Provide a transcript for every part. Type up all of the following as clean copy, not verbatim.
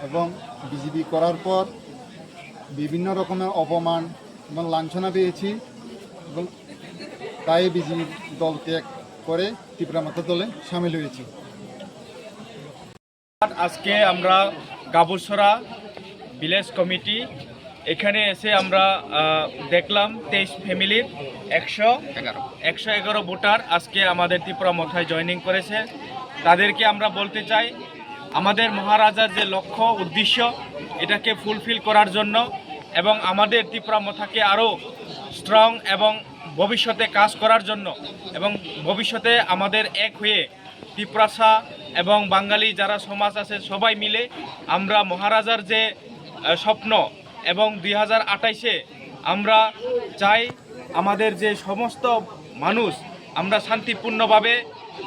এবং বিজেপি করার পর বিভিন্ন রকমের অপমান এবং লাঞ্ছনা পেয়েছি এবং তাই বিজেপি দল ত্যাগ করে তীব্রামাত্রা দলে সামিল হয়েছি। আজকে আমরা গাবুসরা ভিলেজ কমিটি এখানে এসে আমরা দেখলাম 23 ফ্যামিলির 111 ভোটার আজকে আমাদের ত্রিপুরা মথায় জয়েনিং করেছে। তাদেরকে আমরা বলতে চাই আমাদের মহারাজার যে লক্ষ্য উদ্দেশ্য এটাকে ফুলফিল করার জন্য এবং আমাদের ত্রিপুরা মথাকে আরও স্ট্রং এবং ভবিষ্যতে কাজ করার জন্য এবং ভবিষ্যতে আমাদের এক হয়ে ত্রিপুরাসা এবং বাঙালি যারা সমাজ আছে সবাই মিলে আমরা মহারাজার যে স্বপ্ন এবং 2028-এ আমরা চাই আমাদের যে সমস্ত মানুষ আমরা শান্তিপূর্ণভাবে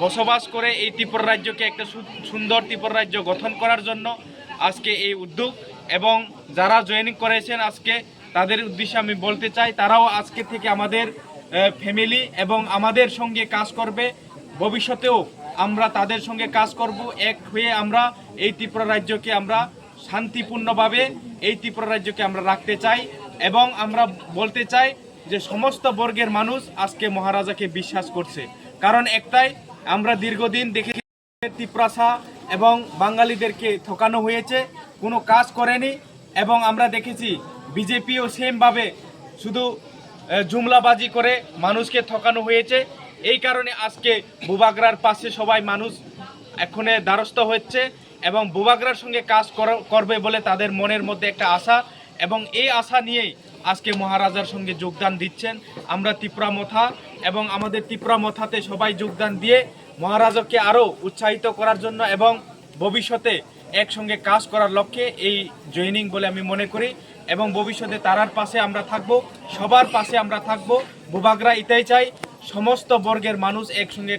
বসবাস করে এই ত্রিপুরা রাজ্যকে একটা সুন্দর ত্রিপুরা রাজ্য গঠন করার জন্য আজকে এই উদ্যোগ। এবং যারা জয়েনিং করেছেন আজকে তাদের উদ্দেশ্যে আমি বলতে চাই তারাও আজকে থেকে আমাদের ফ্যামিলি এবং আমাদের সঙ্গে কাজ করবে। ভবিষ্যতেও আমরা তাদের সঙ্গে কাজ করব, এক হয়ে আমরা এই ত্রিপুরা রাজ্যকে আমরা শান্তিপূর্ণভাবে এই ত্রিপুরা রাজ্যকে আমরা রাখতে চাই। এবং আমরা বলতে চাই যে সমস্ত বর্গের মানুষ আজকে মহারাজাকে বিশ্বাস করছে, কারণ একটাই আমরা দীর্ঘদিন দেখে ত্রিপুরাসা এবং বাঙালিদেরকে ঠকানো হয়েছে, কোনো কাজ করেনি। এবং আমরা দেখেছি বিজেপিও সেমভাবে শুধু জুমলাবাজি করে মানুষকে ঠকানো হয়েছে। এই কারণে আজকে বুবাগরার পাশে সবাই মানুষ এখনে দ্বারস্থ হচ্ছে এবং বুবাগরার সঙ্গে কাজ করবে বলে তাদের মনের মধ্যে একটা আশা, এবং এই আশা নিয়েই আজকে মহারাজার সঙ্গে যোগদান দিচ্ছেন আমরা ত্রিপুরা মথা। এবং আমাদের ত্রিপুরা মথাতে সবাই যোগদান দিয়ে মহারাজাকে আরও উৎসাহিত করার জন্য এবং ভবিষ্যতে একসঙ্গে কাজ করার লক্ষ্যে এই জয়েনিং বলে আমি মনে করি। এবং ভবিষ্যতে তারার পাশে আমরা থাকব, সবার পাশে আমরা থাকব। বুবাগরা এটাই চাই সমস্ত বর্গের মানুষ একসঙ্গে